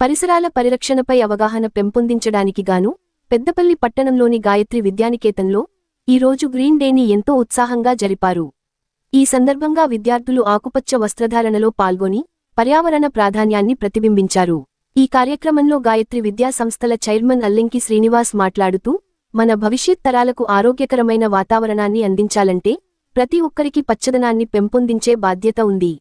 పరిసరాల పరిరక్షణపై అవగాహన పెంపొందించడానికి గాను పెద్దపల్లి పట్టణంలోని గాయత్రి విద్యానికేతన్లో ఈరోజు గ్రీన్ డేని ఎంతో ఉత్సాహంగా జరిపారు. ఈ సందర్భంగా విద్యార్థులు ఆకుపచ్చ వస్త్రధారణలో పాల్గొని పర్యావరణ ప్రాధాన్యాన్ని ప్రతిబింబించారు. ఈ కార్యక్రమంలో గాయత్రి విద్యా సంస్థల చైర్మన్ అల్లింకి శ్రీనివాస్ మాట్లాడుతూ, మన భవిష్యత్ తరాలకు ఆరోగ్యకరమైన వాతావరణాన్ని అందించాలంటే ప్రతి ఒక్కరికి పచ్చదనాన్ని పెంపొందించే బాధ్యత ఉంది.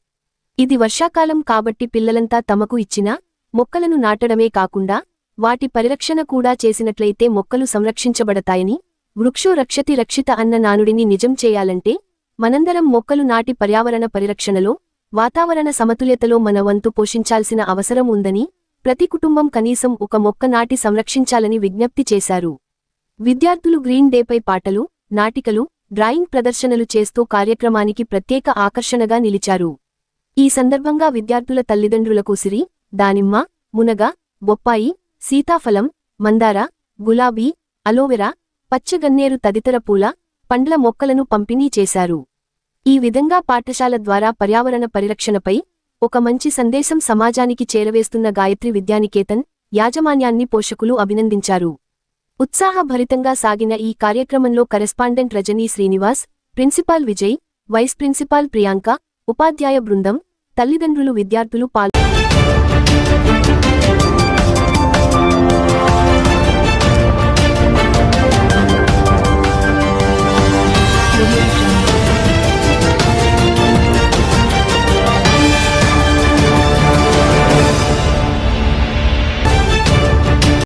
ఇది వర్షాకాలం కాబట్టి పిల్లలంతా తమకు ఇచ్చిన మొక్కలను నాటడమే కాకుండా వాటి పరిరక్షణ కూడా చేసినట్లయితే మొక్కలు సంరక్షించబడతాయని, వృక్షో రక్షతి రక్షిత అన్న నానుడిని నిజం చేయాలంటే మనందరం మొక్కలు నాటి పర్యావరణ పరిరక్షణలో, వాతావరణ సమతుల్యతలో మన వంతు పోషించాల్సిన అవసరం ఉందని, ప్రతి కుటుంబం కనీసం ఒక మొక్క నాటి సంరక్షించాలని విజ్ఞప్తి చేశారు. విద్యార్థులు గ్రీన్ డేపై పాటలు, నాటికలు, డ్రాయింగ్ ప్రదర్శనలు చేస్తూ కార్యక్రమానికి ప్రత్యేక ఆకర్షణగా నిలిచారు. ఈ సందర్భంగా విద్యార్థుల తల్లిదండ్రులకు ఉసిరి, దానిమ్మ, మునగ, బొప్పాయి, సీతాఫలం, మందార, గులాబీ, అలోవెరా, పచ్చగన్నేరు తదితర పూల, పండ్ల మొక్కలను పంపిణీ చేశారు. ఈ విధంగా పాఠశాల ద్వారా పర్యావరణ పరిరక్షణపై ఒక మంచి సందేశం సమాజానికి చేరవేస్తున్న గాయత్రి విద్యానికేతన్ యాజమాన్యాన్ని పోషకులు అభినందించారు. ఉత్సాహభరితంగా సాగిన ఈ కార్యక్రమంలో correspondent Rajani Srinivas, principal Vijay, vice principal Priyanka, ఉపాధ్యాయ బృందం, తల్లిదండ్రులు, విద్యార్థులు పాల్గొన్నారు.